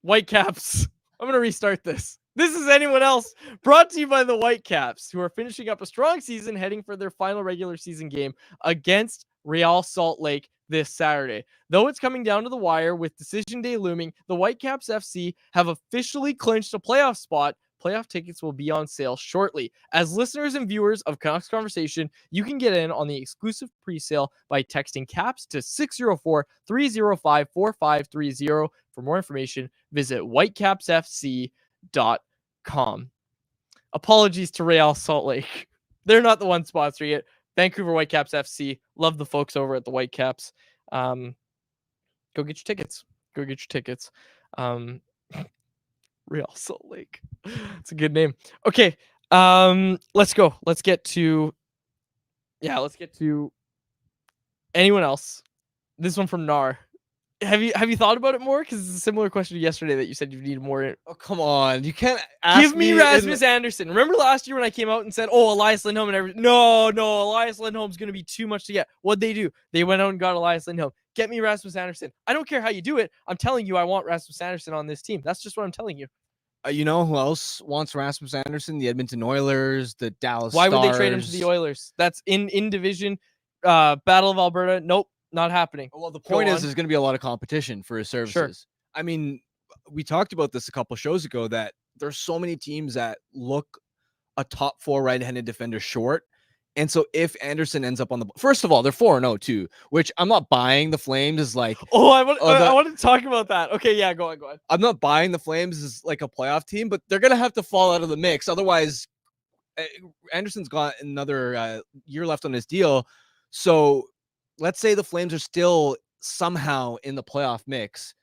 Whitecaps. I'm going to restart this. This is anyone else. Brought to you by the Whitecaps, who are finishing up a strong season, heading for their final regular season game against Real Salt Lake this Saturday. Though it's coming down to the wire with decision day looming, the Whitecaps FC have officially clinched a playoff spot. Playoff tickets will be on sale shortly. As listeners and viewers of Canucks Conversation, you can get in on the exclusive pre-sale by texting CAPS to 604-305-4530. For more information, visit whitecapsfc.com. Apologies to Real Salt Lake. They're not the one sponsoring it. Vancouver Whitecaps FC. Love the folks over at the Whitecaps. Go get your tickets. Go get your tickets. Real Salt Lake. It's a good name. Okay. Let's go. Let's get to anyone else. This one from Nar. Have you thought about it more? Because it's a similar question to yesterday that you said you need more. Oh, come on. You can't ask Give me Rasmus Anderson. Remember last year when I came out and said, oh, Elias Lindholm and everything? No, Elias Lindholm's going to be too much to get. What'd they do? They went out and got Elias Lindholm. Get me Rasmus Anderson. I don't care how you do it. I'm telling you I want Rasmus Anderson on this team. That's just what I'm telling you. You know who else wants Rasmus Anderson? The Edmonton Oilers, the Dallas Why Stars. would they trade him to the Oilers? That's in division. Battle of Alberta. Nope. Not happening. Well, the point is there's going to be a lot of competition for his services. Sure. I mean, we talked about this a couple shows ago that there's so many teams that look a top 4 right-handed defender short. And so if Anderson ends up on the first of all, they're 4-0 too, which I'm not buying the Flames as like. I want to talk about that. Okay, yeah, go on. I'm not buying the Flames as like a playoff team, but they're going to have to fall out of the mix. Otherwise, Anderson's got another year left on his deal. So let's say the Flames are still somehow in the playoff mix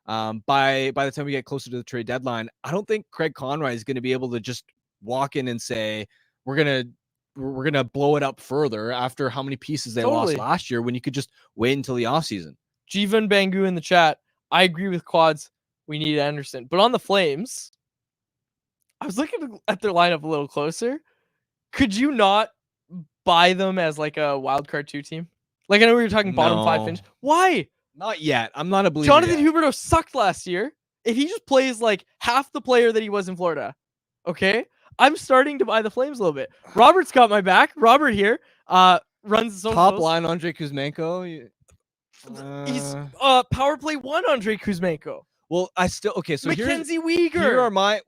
by the time we get closer to the trade deadline. I don't think Craig Conroy is going to be able to just walk in and say we're gonna blow it up further after how many pieces they lost last year when you could just wait until the offseason. Jivan Bangu in the chat. I agree with Quads. We need Anderson. But on the Flames, I was looking at their lineup a little closer. Could you not buy them as like a wild card 2 team? Like I know we were talking bottom 5 finish. Why? Not yet. I'm not a believer. Jonathan Huberdeau sucked last year. If he just plays like half the player that he was in Florida, okay, I'm starting to buy the Flames a little bit. Robert's got my back. Robert here runs the socials. Top line Andrei Kuzmenko. He's power play 1 Andrei Kuzmenko. Well, so Mackenzie Weegar. Here are my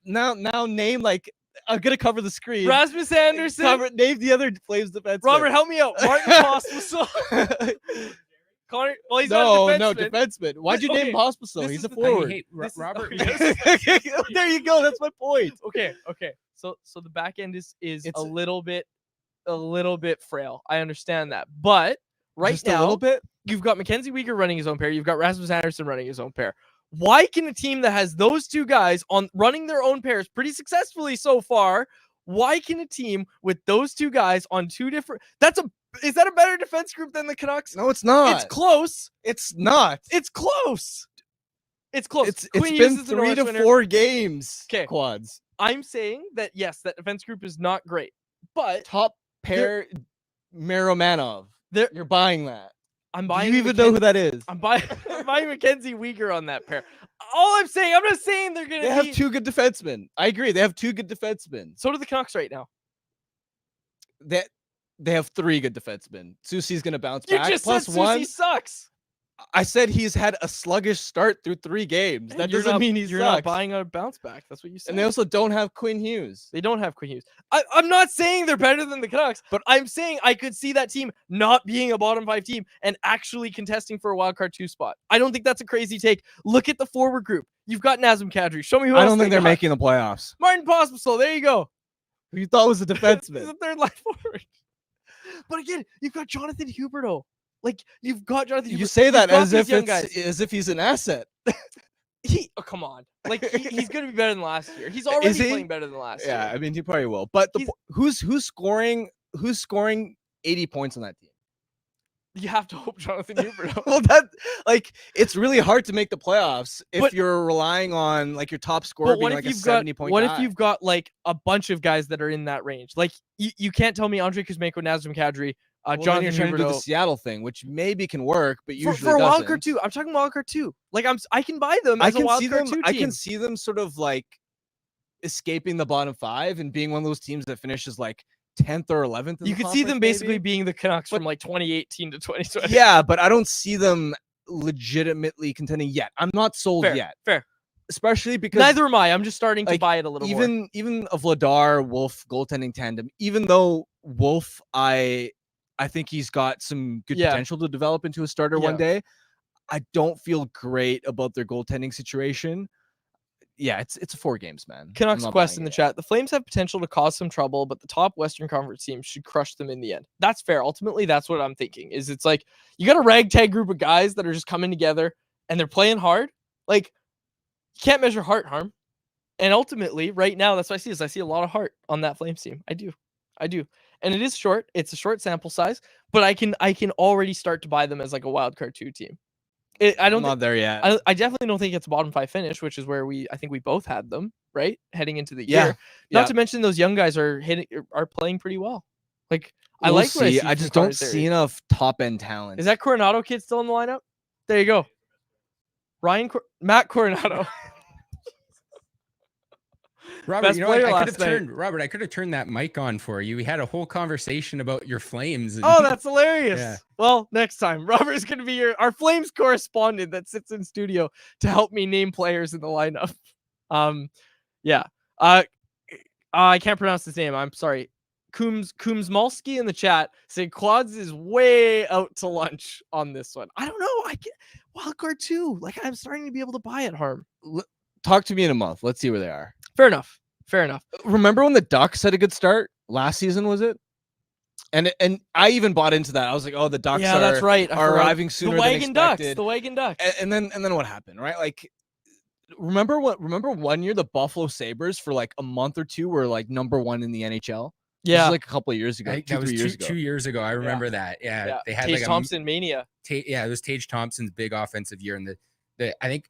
now name like I'm gonna cover the screen. Rasmus Anderson. Name the other Flames defenseman. Robert, help me out. Martin Pospisil. Connor. Well, he's not a defenseman. No defenseman. Why'd you name Pospisil? He's a forward. Hey, Robert. There you go. That's my point. Okay. So the back end is a little bit frail. I understand that, but right now, a little bit. You've got Mackenzie Weegar running his own pair. You've got Rasmus Anderson running his own pair. Why can a team that has those 2 guys on running their own pairs pretty successfully so far? Why can a team with those 2 guys on 2 different? Is that a better defense group than the Canucks? No, it's not. It's close. It's not. It's close. It's close. It's been 3 to 4 games. Okay, Quads. I'm saying that yes, that defense group is not great, but top pair Miromanov. You're buying that. I'm buying. Do you even know who that is? I'm buying Mackenzie Weegar on that pair. All I'm saying, I'm not saying they're gonna. They have 2 good defensemen. I agree. They have 2 good defensemen. So do the Canucks right now. They have 3 good defensemen. Soucy's gonna bounce back. You just plus said 1. Soucy sucks. I said he's had a sluggish start through 3 games. That doesn't mean you're not buying a bounce back. That's what you said. And they also don't have Quinn Hughes. They don't have Quinn Hughes. I'm not saying they're better than the Canucks, but I'm saying I could see that team not being a bottom 5 team and actually contesting for a wild card 2 spot. I don't think that's a crazy take. Look at the forward group. You've got Nazem Kadri. Show me who else. I don't think they're making the playoffs. Martin Pospisil. There you go. Who you thought was a defenseman. He's a 3rd line forward. But again, you've got Jonathan Huberdeau. Like you've got Jonathan. You say that as if he's an asset. Come on. Like he's going to be better than last year. He's already playing better than last year. Yeah, I mean he probably will. But who's scoring 80 points on that team? You have to hope Jonathan Huberdeau. Well, it's really hard to make the playoffs if you're relying on like your top scorer being like a 70-point guy. If you've got like a bunch of guys that are in that range? Like you can't tell me Andrei Kuzmenko, Nazem Kadri, Jonathan Huberdeau. To do the Huberdeau. Seattle thing, which maybe can work, but usually for a doesn't. wildcard 2. I'm talking wildcard 2. Like I can buy them as a wildcard 2 team. I can see them sort of like escaping the bottom 5 and being one of those teams that finishes like 10th or 11th. You could see them basically maybe. being the Canucks But- from like 2018 to 2020. Yeah, but I don't see them legitimately contending yet. I'm not sold fair, yet, fair. especially because Neither am I. I'm just starting to like, buy it a little more. even a Vladar Wolf goaltending tandem, even though Wolf, I think he's got some good Yeah. potential to develop into a starter Yeah. one day. I don't feel great about their goaltending situation. Yeah, it's 4 games, man. I'm Canucks not Quest buying in the it. chat. The Flames have potential to cause some trouble, but the top Western Conference teams should crush them in the end. That's fair. Ultimately, that's what I'm thinking. Is it's like you got a ragtag group of guys that are just coming together and they're playing hard. Like you can't measure heart harm. And ultimately, right now, that's what I see. Is I see a lot of heart on that Flames team. I do, and it is short. It's a short sample size, but I can already start to buy them as like a wild card 2 team. I I'm don't. not there yet. I definitely don't think it's a bottom 5 finish, which is where I think we both had them, right? Heading into the Yeah, year. Not yeah. to mention those young guys are playing pretty well. Like I We'll like what I see. I from just don't Carter's see area. enough top end talent. Is that Coronado kid still in the lineup? There you go. Matt Coronado. Robert, Best you know what? player I last night. I could have turned that mic on for you. We had a whole conversation about your Flames. And Oh, that's hilarious. Yeah. Well, next time, Robert's going to be our Flames correspondent that sits in studio to help me name players in the lineup. Yeah. I can't pronounce his name. I'm sorry. Kumsmalski in the chat saying Quads is way out to lunch on this one. I don't know. I get wildcard 2. Like I'm starting to be able to buy it. Harm. Talk to me in a month. Let's see where they are. Fair enough. Remember when the Ducks had a good start last season? Was it? And I even bought into that. I was like, oh, the Ducks Yeah, that's right. I are forgot. arriving sooner The than wagon ducks. expected. The wagon ducks. And then what happened, right? Like, remember one year the Buffalo Sabres for like a month or 2 were like number 1 in the NHL. This Yeah. was like a couple of years ago. I think that was 2-3 years ago. 2 years ago. I remember that. Yeah, they had Tage like Thompson mania. it was Tage Thompson's big offensive year, and I think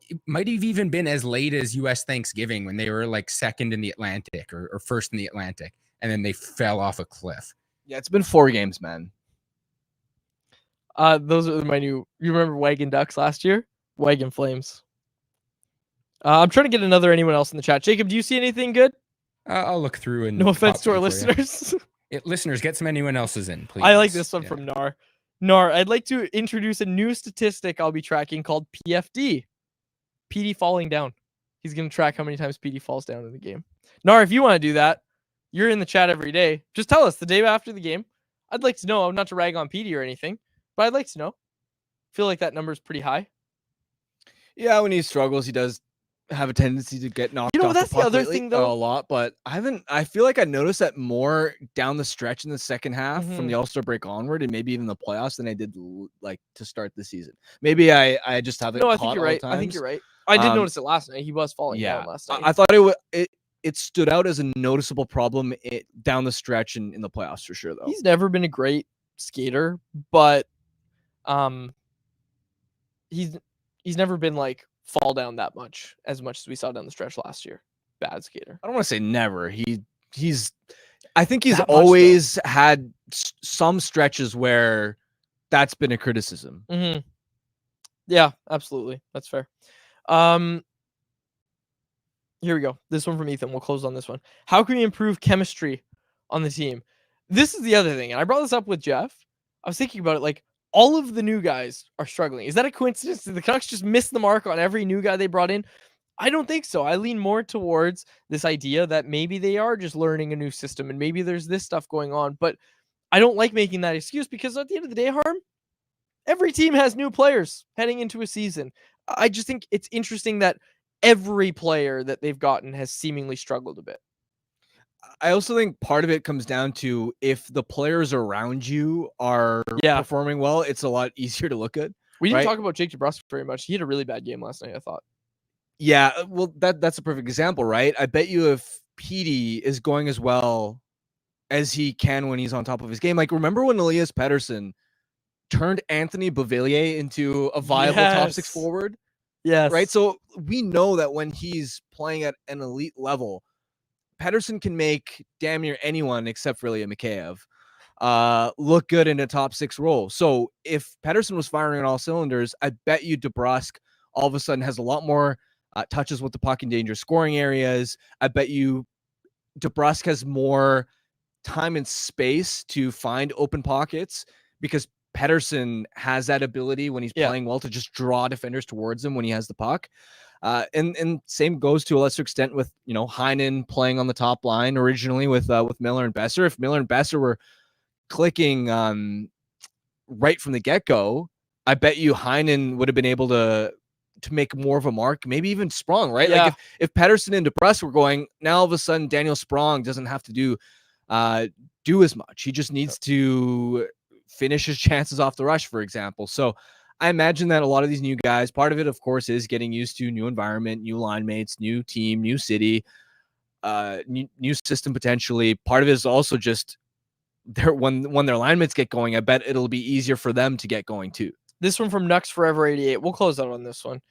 it might have even been as late as U.S. Thanksgiving when they were like second in the Atlantic or first in the Atlantic, and then they fell off a cliff. Yeah, it's been 4 games, man. Those are my new. You remember Wagon Ducks last year? Wagon Flames. I'm trying to get anyone else in the chat. Jacob, do you see anything good? I'll look through and No offense pop to our them for you. listeners. Listeners, get some anyone else's in, please. I like this one Yeah. from Nar. Nar, I'd like to introduce a new statistic I'll be tracking called PFD. PD falling down. He's going to track how many times PD falls down in the game. Nar, if you want to do that, you're in the chat every day. Just tell us the day after the game. I'd like to know, not to rag on PD or anything, but I'd like to know. Feel like that number is pretty high. Yeah, when he struggles, he does have a tendency to get knocked off that's the the puck other lately, thing, though. a lot, but I feel like I noticed that more down the stretch in the second half from the All-Star break onward and maybe even the playoffs than I did like to start the season. Maybe I just haven't No, I caught think you're all right. the I think times. you're right. I did notice it last night. He was falling down last night. I thought it stood out as a noticeable problem down the stretch in the playoffs for sure, though. He's never been a great skater, but he's never been like fall down that much as we saw down the stretch last year. Bad skater. I don't want to say never. I think he's That much, always had some stretches where that's been a criticism. Mm-hmm. Yeah, absolutely. That's fair. Here we go. This one from Ethan. We'll close on this one. How can we improve chemistry on the team? This is the other thing, and I brought this up with Jeff. I was thinking about it. Like all of the new guys are struggling. Is that a coincidence? Did the Canucks just miss the mark on every new guy they brought in? I don't think so. I lean more towards this idea that maybe they are just learning a new system and maybe there's this stuff going on. But I don't like making that excuse because at the end of the day, Harm, every team has new players heading into a season. I just think it's interesting that every player that they've gotten has seemingly struggled a bit. I also think part of it comes down to if the players around you are performing well, it's a lot easier to look at. We didn't talk about Jake DeBrusk very much. He had a really bad game last night, I thought. Yeah, well, that's a perfect example, right? I bet you if Petey is going as well as he can when he's on top of his game. Like, remember when Elias Patterson turned Anthony Beauvillier into a viable top 6 forward? Yes. Right? So we know that when he's playing at an elite level, Patterson can make damn near anyone except for Ilya Mikheyev look good in a top 6 role. So if Patterson was firing on all cylinders, I bet you DeBrusk all of a sudden has a lot more touches with the puck in dangerous scoring areas. I bet you DeBrusque has more time and space to find open pockets because Paterson has that ability when he's playing well to just draw defenders towards him when he has the puck. And same goes to a lesser extent with, Heinen playing on the top line originally with Miller and Besser. If Miller and Besser were clicking right from the get-go, I bet you Heinen would have been able to make more of a mark, maybe even Sprong, right? Yeah. Like if Paterson and DeBrusque were going, now all of a sudden Daniel Sprong doesn't have to do as much. He just needs to finish his chances off the rush, for example. So I imagine that a lot of these new guys, part of it, of course, is getting used to new environment, new line mates, new team, new city, new system potentially. Part of it is also just when their line mates get going, I bet it'll be easier for them to get going too. This one from Nux Forever 88. We'll close out on this one.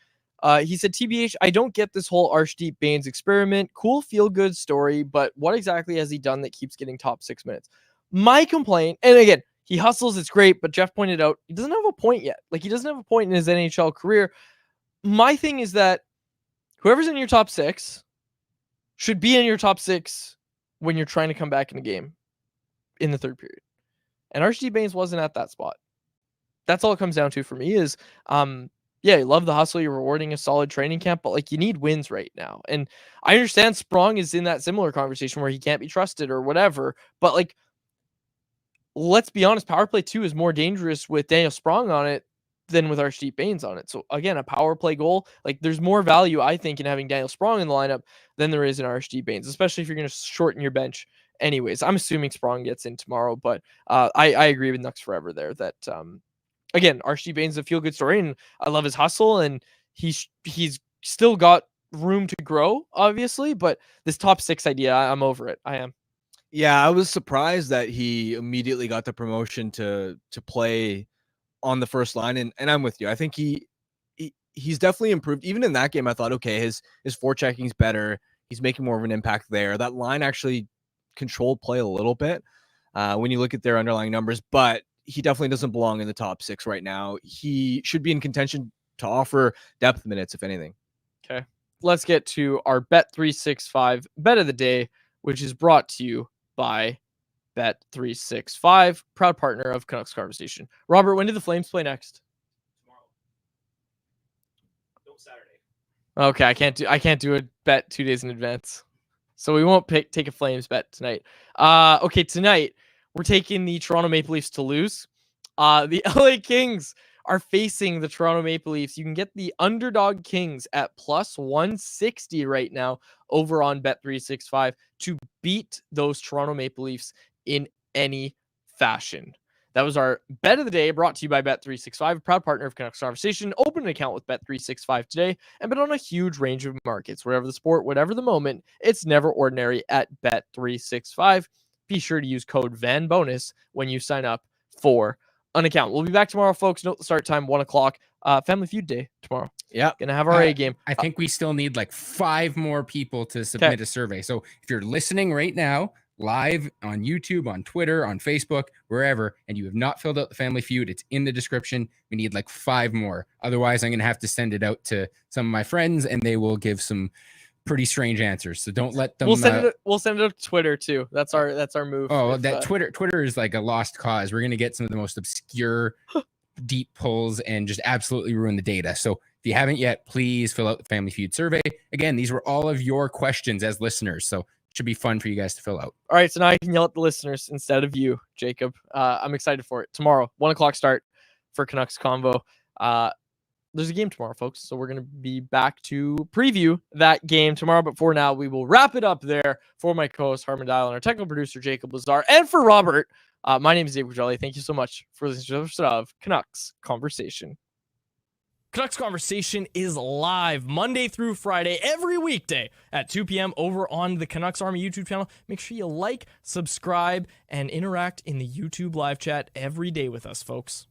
He said, TBH, I don't get this whole Arshdeep Baines experiment. Cool, feel-good story, but what exactly has he done that keeps getting top 6 minutes? My complaint, and again, he hustles, it's great, but Jeff pointed out, he doesn't have a point yet. Like, he doesn't have a point in his NHL career. My thing is that whoever's in your top 6 should be in your top 6 when you're trying to come back in a game in the third period. And Arshdeep Baines wasn't at that spot. That's all it comes down to for me is, yeah, you love the hustle. You're rewarding a solid training camp, but like you need wins right now. And I understand Sprong is in that similar conversation where he can't be trusted or whatever, but like, let's be honest, power play 2 is more dangerous with Daniel Sprong on it than with Arshdeep Baines on it. So again, a power play goal, like there's more value, I think, in having Daniel Sprong in the lineup than there is in Arshdeep Baines, especially if you're going to shorten your bench. Anyways, I'm assuming Sprong gets in tomorrow, but I agree with Nux Forever there that, again, Arshdeep Baines is a feel-good story, and I love his hustle, and he's still got room to grow, obviously, but this top 6 idea, I'm over it. I am. Yeah, I was surprised that he immediately got the promotion to play on the first line, and I'm with you. I think he's definitely improved. Even in that game, I thought, okay, his forechecking's better. He's making more of an impact there. That line actually controlled play a little bit when you look at their underlying numbers, but he definitely doesn't belong in the top 6 right now. He should be in contention to offer depth minutes, if anything. Okay. Let's get to our Bet365 bet of the day, which is brought to you by Bet365, proud partner of Canucks Conversation. Robert, when do the Flames play next? Tomorrow. No, Saturday. Okay, I can't do a bet 2 days in advance. So we won't take a Flames bet tonight. Okay, tonight we're taking the Toronto Maple Leafs to lose. The LA Kings are facing the Toronto Maple Leafs. You can get the underdog Kings at plus 160 right now over on Bet365 to beat those Toronto Maple Leafs in any fashion. That was our bet of the day, brought to you by Bet365, a proud partner of Canucks Conversation. Open an account with Bet365 today and bet on a huge range of markets. Whatever the sport, whatever the moment, it's never ordinary at Bet365. Be sure to use code VANBONUS when you sign up for an account. We'll be back tomorrow, folks. Note the start time, 1 o'clock. Family Feud day tomorrow. Yeah. Gonna have our A game. I think we still need like 5 more people to submit a survey. So if you're listening right now, live on YouTube, on Twitter, on Facebook, wherever, and you have not filled out the Family Feud, it's in the description. We need like 5 more. Otherwise, I'm going to have to send it out to some of my friends, and they will give some pretty strange answers. So don't let them. We'll send it to Twitter too. That's our move. Oh, Twitter is like a lost cause. We're going to get some of the most obscure, deep pulls and just absolutely ruin the data. So if you haven't yet, please fill out the Family Feud survey. Again, these were all of your questions as listeners. So should be fun for you guys to fill out. All right, so now I can yell at the listeners instead of you, Jacob. I'm excited for it. Tomorrow, 1 o'clock start for Canucks Convo. There's a game tomorrow, folks, so we're going to be back to preview that game tomorrow. But for now, we will wrap it up there. For my co-host, Harmon Dial, and our technical producer, Jacob Lazar, and for Robert, my name is Dave Gugelli. Thank you so much for listening to the episode of Canucks Conversation. Canucks Conversation is live Monday through Friday, every weekday at 2 p.m. over on the Canucks Army YouTube channel. Make sure you like, subscribe, and interact in the YouTube live chat every day with us, folks.